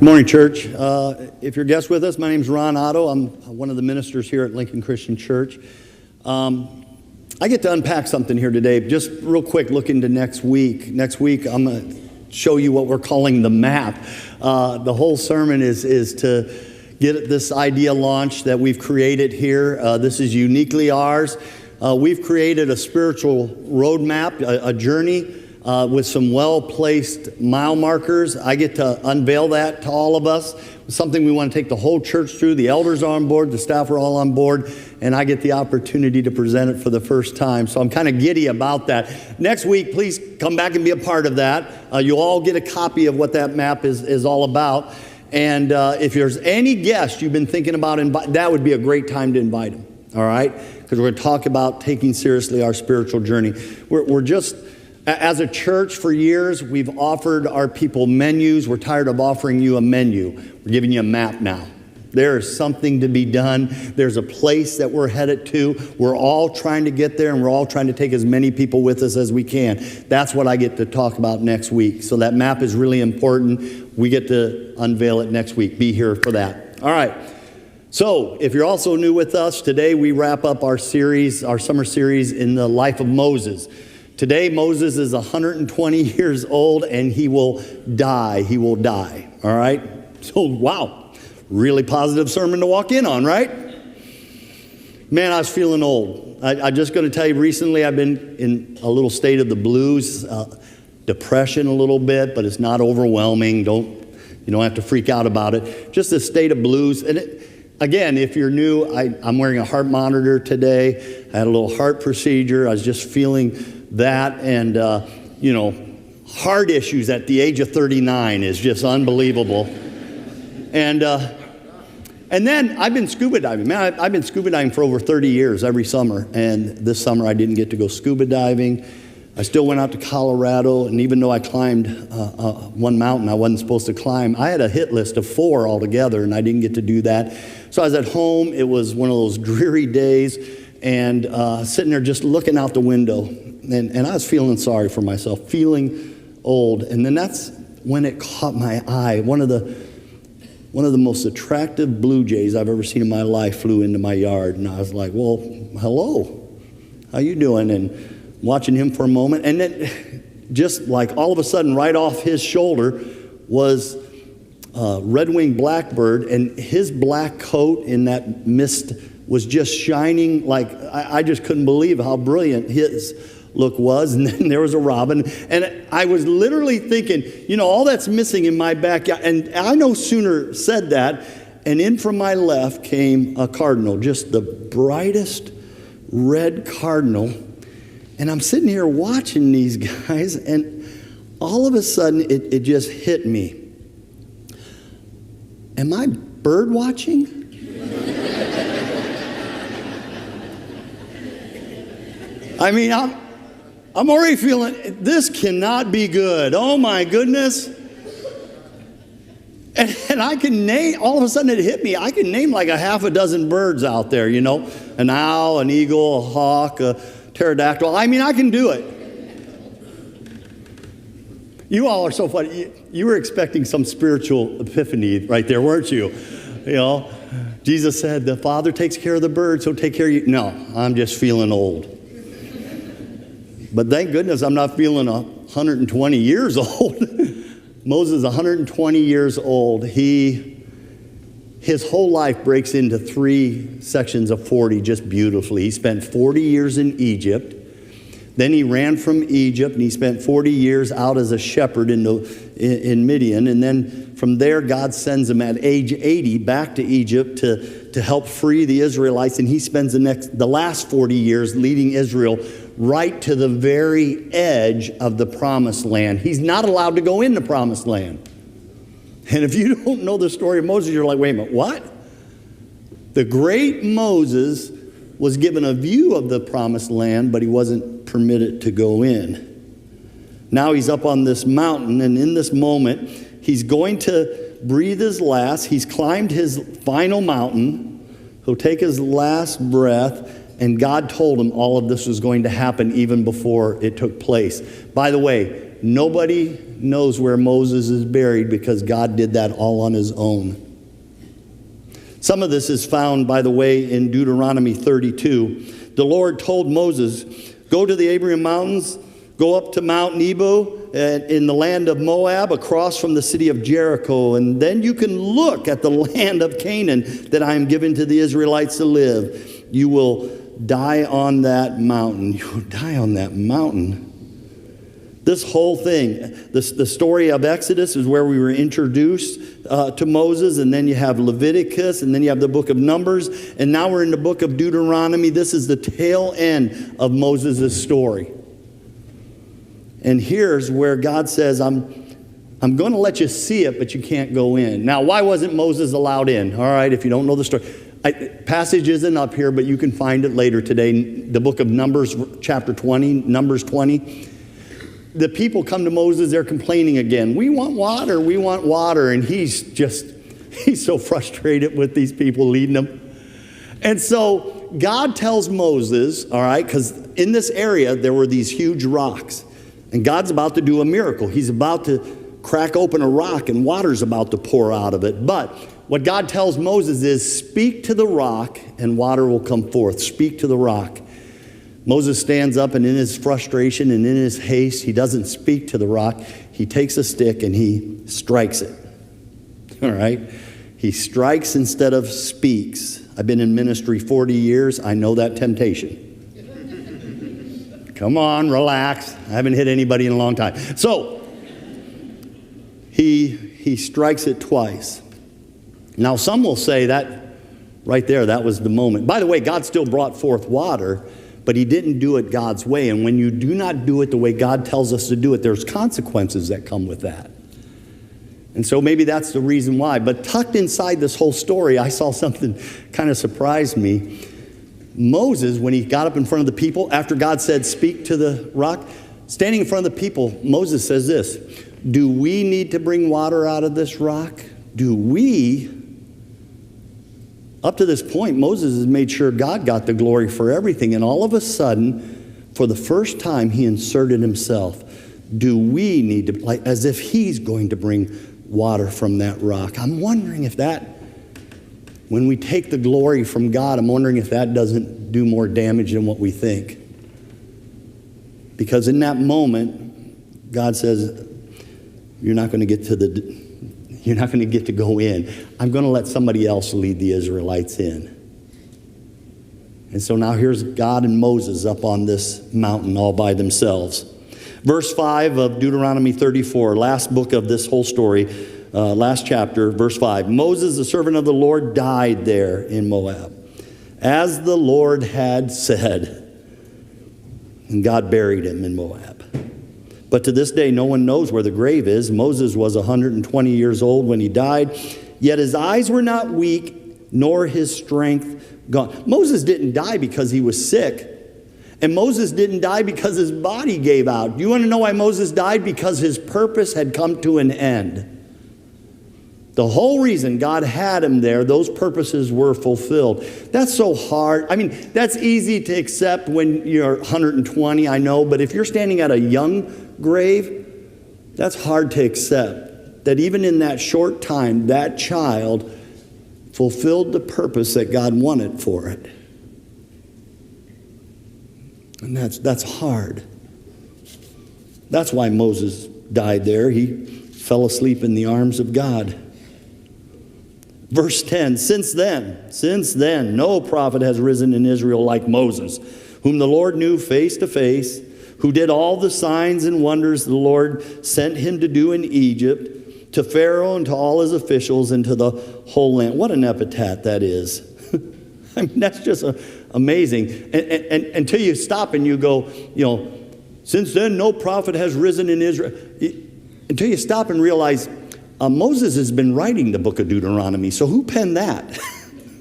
Good morning, church. If you're guests with us, my name is Ron Otto. I'm one of the ministers here at Lincoln Christian Church. I get to unpack something here today. Just real quick, look into next week. Next week, I'm going to show you what we're calling the map. The whole sermon is to get this idea launched that we've created here. This is uniquely ours. We've created a spiritual roadmap, a journey with some well-placed mile markers. I get to unveil that to all of us. It's something we want to take the whole church through. The elders are on board, the staff are all on board, and I get the opportunity to present it for the first time. So I'm kind of giddy about that. Next week, please come back and be a part of that. You'll all get a copy of what that map is all about. And if there's any guest you've been thinking about, that would be a great time to invite them, all right? Because we're going to talk about taking seriously our spiritual journey. We're just... As a church for years, we've offered our people menus. We're tired of offering you a menu. We're giving you a map now. There is something to be done. There's a place that we're headed to. We're all trying to get there, and we're all trying to take as many people with us as we can. That's what I get to talk about next week. So that map is really important. We get to unveil it next week. Be here for that. All right. So if you're also new with us, today we wrap up our series, our summer series in the life of Moses. Today, Moses is 120 years old, and he will die. He will die, all right? So, wow, really positive sermon to walk in on, right? Man, I was feeling old. I'm just going to tell you, recently I've been in a little state of the blues, depression a little bit, but it's not overwhelming. You don't have to freak out about it. Just a state of blues. And again, if you're new, I'm wearing a heart monitor today. I had a little heart procedure. I was just feeling that, and heart issues at the age of 39 is just unbelievable. And then I've been scuba diving. Man, I've been scuba diving for over 30 years every summer, and this summer I didn't get to go scuba diving. I still went out to Colorado, and even though I climbed one mountain I wasn't supposed to climb, I had a hit list of 4 altogether, and I didn't get to do that. So I was at home. It was one of those dreary days, and sitting there just looking out the window. And I was feeling sorry for myself, feeling old. And then that's when it caught my eye. One of the most attractive blue jays I've ever seen in my life flew into my yard. And I was like, well, hello, how you doing? And watching him for a moment. And then just like all of a sudden, right off his shoulder was a red-winged blackbird. And his black coat in that mist was just shining like, I just couldn't believe how brilliant his look was. And then there was a robin, and I was literally thinking, all that's missing in my backyard. And I no sooner said that, and in from my left came a cardinal, just the brightest red cardinal. And I'm sitting here watching these guys, and all of a sudden it just hit me. Am I bird watching? I mean, I'm already feeling, this cannot be good. Oh my goodness. And I can name, all of a sudden it hit me, I can name like a half a dozen birds out there, an owl, an eagle, a hawk, a pterodactyl. I mean, I can do it. You all are so funny. You were expecting some spiritual epiphany right there, weren't you? Jesus said, the Father takes care of the birds, so take care of you. No, I'm just feeling old. But thank goodness I'm not feeling 120 years old. Moses is 120 years old. His whole life breaks into 3 sections of 40 just beautifully. He spent 40 years in Egypt. Then he ran from Egypt, and he spent 40 years out as a shepherd in Midian. And then from there, God sends him at age 80 back to Egypt to help free the Israelites. And he spends the last 40 years leading Israel right to the very edge of the promised land. He's not allowed to go in the promised land. And if you don't know the story of Moses, you're like, wait a minute, what? The great Moses was given a view of the promised land, but he wasn't permitted to go in. Now he's up on this mountain, and in this moment, he's going to breathe his last. He's climbed his final mountain. He'll take his last breath. And God told him all of this was going to happen even before it took place. By the way, nobody knows where Moses is buried because God did that all on his own. Some of this is found, by the way, in Deuteronomy 32. The Lord told Moses, go to the Abraham Mountains, go up to Mount Nebo in the land of Moab, across from the city of Jericho, and then you can look at the land of Canaan that I am giving to the Israelites to live. You will die on that mountain. You will die on that mountain. This whole thing, the story of Exodus is where we were introduced to Moses, and then you have Leviticus, and then you have the book of Numbers, and now we're in the book of Deuteronomy. This is the tail end of Moses' story. And here's where God says, I'm going to let you see it, but you can't go in. Now, why wasn't Moses allowed in? All right, if you don't know the story. Passage isn't up here, but you can find it later today. The book of Numbers, chapter 20, Numbers 20. The people come to Moses, they're complaining again. We want water, we want water. And he's so frustrated with these people leading them. And so God tells Moses, all right, because in this area there were these huge rocks. And God's about to do a miracle. He's about to crack open a rock and water's about to pour out of it. But what God tells Moses is, speak to the rock and water will come forth. Speak to the rock. Moses stands up, and in his frustration and in his haste, he doesn't speak to the rock. He takes a stick and he strikes it. All right? He strikes instead of speaks. I've been in ministry 40 years. I know that temptation. Come on, relax. I haven't hit anybody in a long time. So, he strikes it twice. Now, some will say that right there, that was the moment. By the way, God still brought forth water, but he didn't do it God's way. And when you do not do it the way God tells us to do it, there's consequences that come with that. And so maybe that's the reason why. But tucked inside this whole story, I saw something kind of surprised me. Moses, when he got up in front of the people, after God said, speak to the rock, standing in front of the people, Moses says this, do we need to bring water out of this rock? Do we? Up to this point, Moses has made sure God got the glory for everything. And all of a sudden, for the first time, he inserted himself. Do we need to, like, as if he's going to bring water from that rock. I'm wondering if that, when we take the glory from God, I'm wondering if that doesn't do more damage than what we think. Because in that moment, God says, you're not going to get to go in. I'm going to let somebody else lead the Israelites in. And so now here's God and Moses up on this mountain all by themselves. Verse 5 of Deuteronomy 34, last book of this whole story, last chapter, verse 5. Moses, the servant of the Lord, died there in Moab, as the Lord had said. And God buried him in Moab. But to this day, no one knows where the grave is. Moses was 120 years old when he died, yet his eyes were not weak, nor his strength gone. Moses didn't die because he was sick. And Moses didn't die because his body gave out. You want to know why Moses died? Because his purpose had come to an end. The whole reason God had him there, those purposes were fulfilled. That's so hard. I mean, that's easy to accept when you're 120, I know. But if you're standing at a young grave, that's hard to accept. That even in that short time, that child fulfilled the purpose that God wanted for it. And that's hard. That's why Moses died there. He fell asleep in the arms of God. Verse 10, since then, no prophet has risen in Israel like Moses, whom the Lord knew face to face, who did all the signs and wonders the Lord sent him to do in Egypt, to Pharaoh and to all his officials and to the whole land. What an epitaph that is. I mean, that's just amazing. And until you stop and you go, since then no prophet has risen in Israel. Until you stop and realize Moses has been writing the book of Deuteronomy. So who penned that?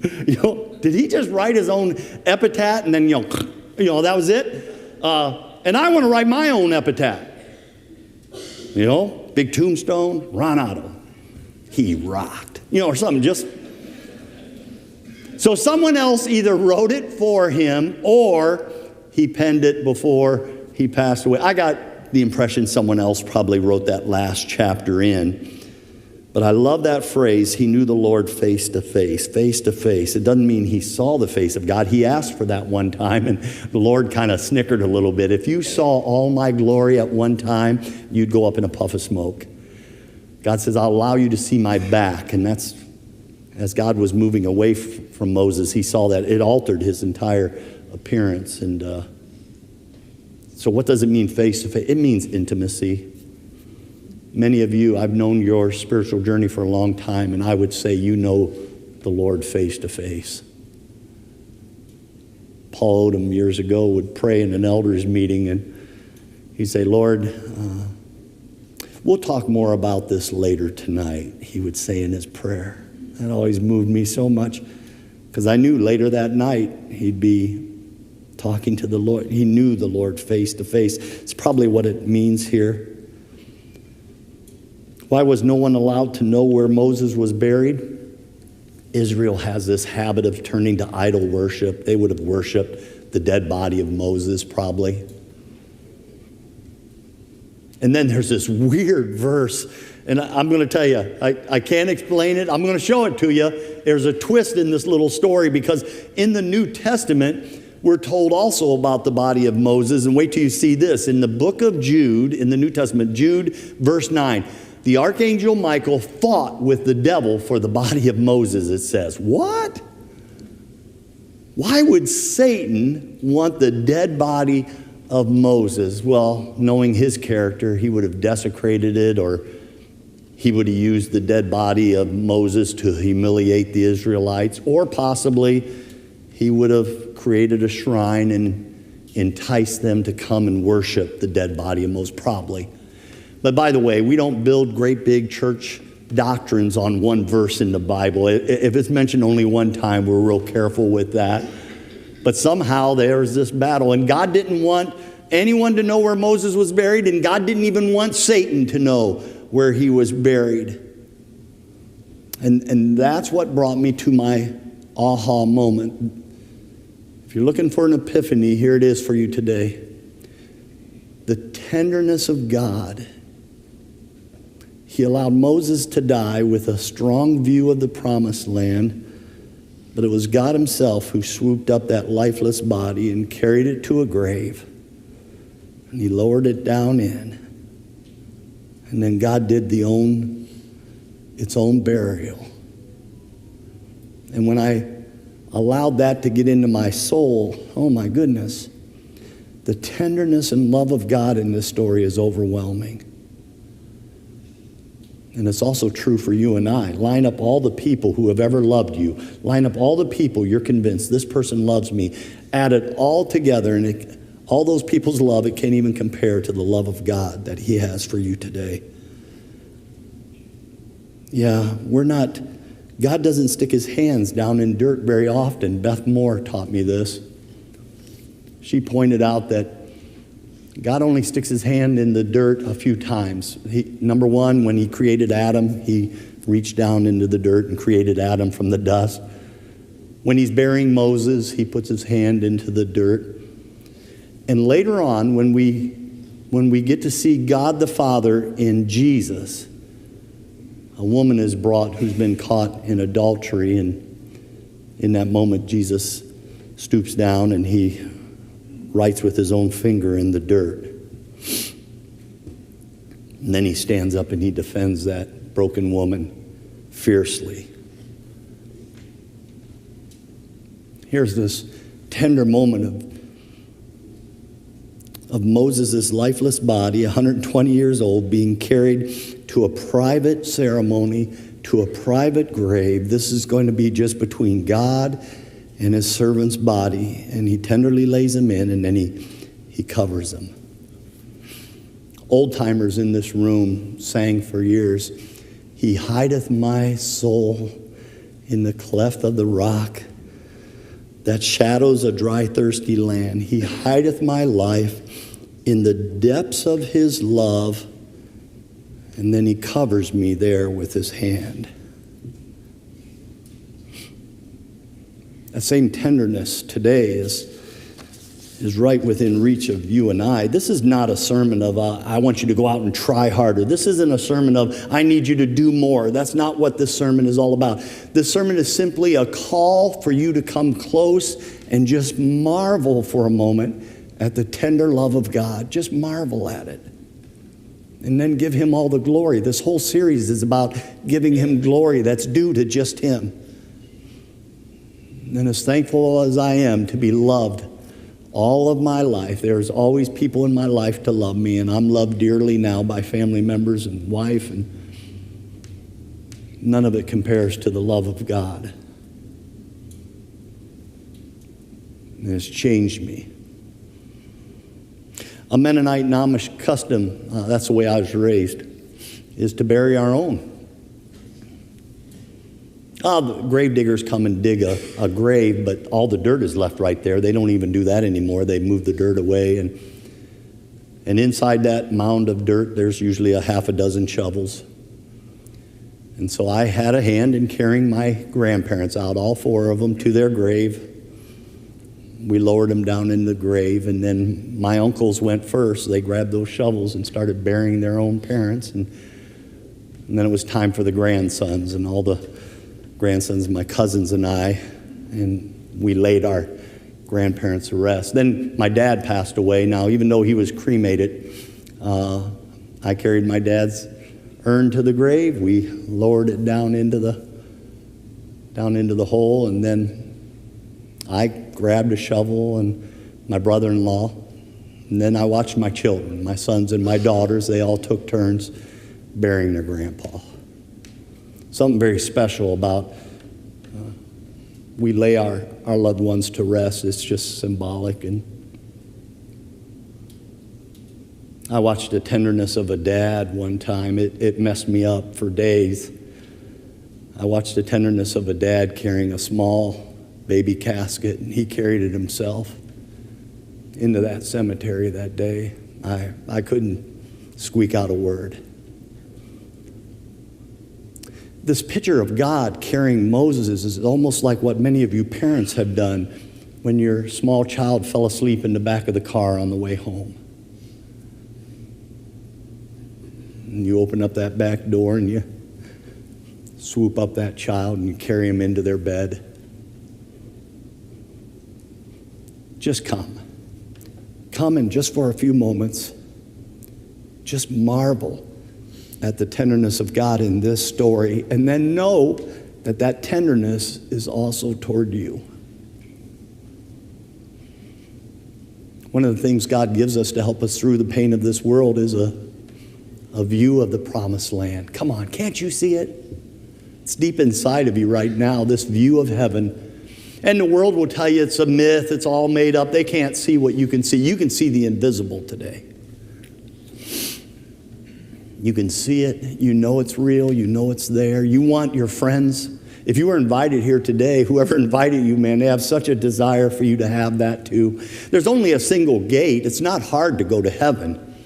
Did he just write his own epitaph and then, that was it? And I want to write my own epitaph. Big tombstone, Ron Otto. He rocked. Or something just... So someone else either wrote it for him or he penned it before he passed away. I got the impression someone else probably wrote that last chapter in. But I love that phrase, he knew the Lord face to face, face to face. It doesn't mean he saw the face of God. He asked for that one time, and the Lord kind of snickered a little bit. If you saw all my glory at one time, you'd go up in a puff of smoke. God says, I'll allow you to see my back. And that's, as God was moving away from Moses, he saw that it altered his entire appearance. And so what does it mean face to face? It means intimacy. Many of you, I've known your spiritual journey for a long time, and I would say you know the Lord face to face. Paul Odom years ago would pray in an elders meeting, and he'd say, Lord, we'll talk more about this later tonight, he would say in his prayer. That always moved me so much, because I knew later that night he'd be talking to the Lord. He knew the Lord face to face. It's probably what it means here. Why was no one allowed to know where Moses was buried? Israel has this habit of turning to idol worship. They would have worshiped the dead body of Moses probably. And then there's this weird verse, and I'm going to tell you, I can't explain it. I'm going to show it to you. There's a twist in this little story, because in the New Testament, we're told also about the body of Moses. And wait till you see this. In the book of Jude, in the New Testament, Jude, verse 9, the archangel Michael fought with the devil for the body of Moses, it says. What? Why would Satan want the dead body of Moses? Well, knowing his character, he would have desecrated it, or he would have used the dead body of Moses to humiliate the Israelites, or possibly he would have created a shrine and enticed them to come and worship the dead body of Moses, probably. But by the way, we don't build great big church doctrines on one verse in the Bible. If it's mentioned only one time, we're real careful with that. But somehow there's this battle, and God didn't want anyone to know where Moses was buried, and God didn't even want Satan to know where he was buried. And that's what brought me to my aha moment. If you're looking for an epiphany, here it is for you today. The tenderness of God. He allowed Moses to die with a strong view of the promised land, but it was God himself who swooped up that lifeless body and carried it to a grave. And he lowered it down in. And then God did its own burial. And when I allowed that to get into my soul, oh my goodness, the tenderness and love of God in this story is overwhelming. And it's also true for you and I. Line up all the people who have ever loved you. Line up all the people you're convinced this person loves me. Add it all together, and all those people's love, it can't even compare to the love of God that he has for you today. Yeah, God doesn't stick his hands down in dirt very often. Beth Moore taught me this. She pointed out that God only sticks his hand in the dirt a few times. Number one, when he created Adam, he reached down into the dirt and created Adam from the dust. When he's burying Moses, he puts his hand into the dirt. And later on, when we get to see God the Father in Jesus, a woman is brought who's been caught in adultery, and in that moment, Jesus stoops down and he writes with his own finger in the dirt. And then he stands up and he defends that broken woman fiercely. Here's this tender moment of Moses' lifeless body, 120 years old, being carried to a private ceremony, to a private grave. This is going to be just between God and his servant's body, and he tenderly lays him in, and then he covers him. Old timers in this room sang for years, "He hideth my soul in the cleft of the rock, that shadows a dry, thirsty land. He hideth my life in the depths of his love, and then he covers me there with his hand." That same tenderness today is is right within reach of you and I. This is not a sermon of, I want you to go out and try harder. This isn't a sermon of, I need you to do more. That's not what this sermon is all about. This sermon is simply a call for you to come close and just marvel for a moment at the tender love of God. Just marvel at it. And then give him all the glory. This whole series is about giving him glory that's due to just him. And as thankful as I am to be loved all of my life, there's always people in my life to love me, and I'm loved dearly now by family members and wife, and none of it compares to the love of God. And it's changed me. A Mennonite and Amish custom, that's the way I was raised, is to bury our own. The grave diggers come and dig a grave, but all the dirt is left right there. They don't even do that anymore. They move the dirt away. And inside that mound of dirt, there's usually a half a dozen shovels. And so I had a hand in carrying my grandparents out, all four of them, to their grave. We lowered them down in the grave, and then my uncles went first. They grabbed those shovels and started burying their own parents. And then it was time for the grandsons, and all the grandsons, my cousins and I, and we laid our grandparents to rest. Then my dad passed away. Now, even though he was cremated, I carried my dad's urn to the grave. We lowered it down into the hole, and then I grabbed a shovel and my brother-in-law, and then I watched my children, my sons and my daughters. They all took turns burying their grandpa. Something very special about we lay our loved ones to rest. It's just symbolic. And I watched the tenderness of a dad one time. It messed me up for days. I watched the tenderness of a dad carrying a small baby casket, and he carried it himself into that cemetery that day. I couldn't squeak out a word. This picture of God carrying Moses is almost like what many of you parents have done when your small child fell asleep in the back of the car on the way home. And you open up that back door and you swoop up that child and you carry him into their bed. Just come. Come and just for a few moments, just marvel at the tenderness of God in this story, and then know that that tenderness is also toward you. One of the things God gives us to help us through the pain of this world is a view of the promised land. Come on, can't you see it? It's deep inside of you right now, this view of heaven. And the world will tell you it's a myth, it's all made up. They can't see what you can see. You can see the invisible today. You can see it. You know it's real. You know it's there. You want your friends. If you were invited here today, whoever invited you, man, they have such a desire for you to have that too. There's only a single gate. It's not hard to go to heaven.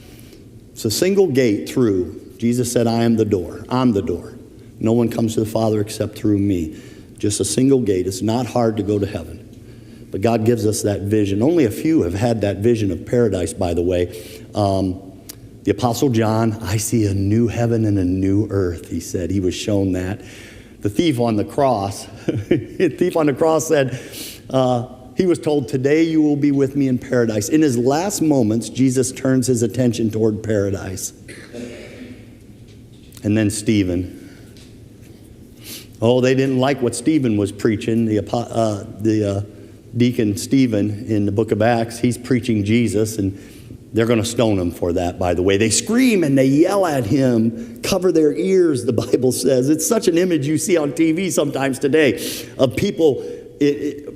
It's a single gate through. Jesus said, I am the door. I'm the door. No one comes to the Father except through me. Just a single gate. It's not hard to go to heaven. But God gives us that vision. Only a few have had that vision of paradise, by the way. The Apostle John, I see a new heaven and a new earth, he said. He was shown that. The thief on the cross, said, he was told, today you will be with me in paradise. In his last moments, Jesus turns his attention toward paradise. And then Stephen. Oh, they didn't like what Stephen was preaching. The deacon Stephen in the book of Acts, he's preaching Jesus, and they're going to stone him for that, by the way. They scream and they yell at him, cover their ears, the Bible says. It's such an image you see on TV sometimes today of people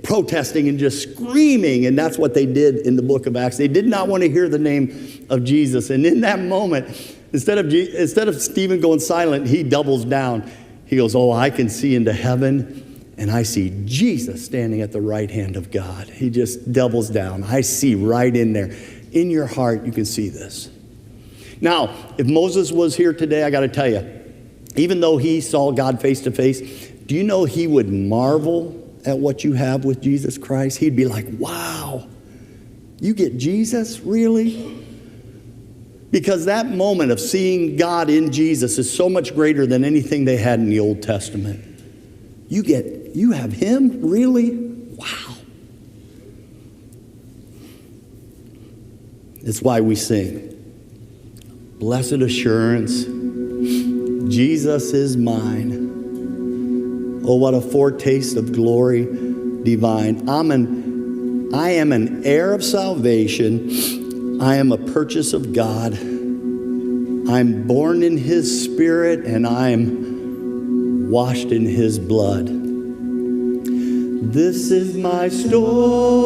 protesting and just screaming, and that's what they did in the book of Acts. They did not want to hear the name of Jesus. And in that moment, instead of Stephen going silent, he doubles down. He goes, oh, I can see into heaven, and I see Jesus standing at the right hand of God. He just doubles down. I see right in there. In your heart, you can see this. Now, if Moses was here today, I got to tell you, even though he saw God face to face, do you know he would marvel at what you have with Jesus Christ? He'd be like, wow, You get Jesus, really? Because that moment of seeing God in Jesus is so much greater than anything they had in the Old Testament. You have him, really? Wow. It's why we sing. Blessed assurance, Jesus is mine. Oh, what a foretaste of glory divine. I am an heir of salvation. I am a purchase of God. I'm born in his spirit, and I'm washed in his blood. This is my story.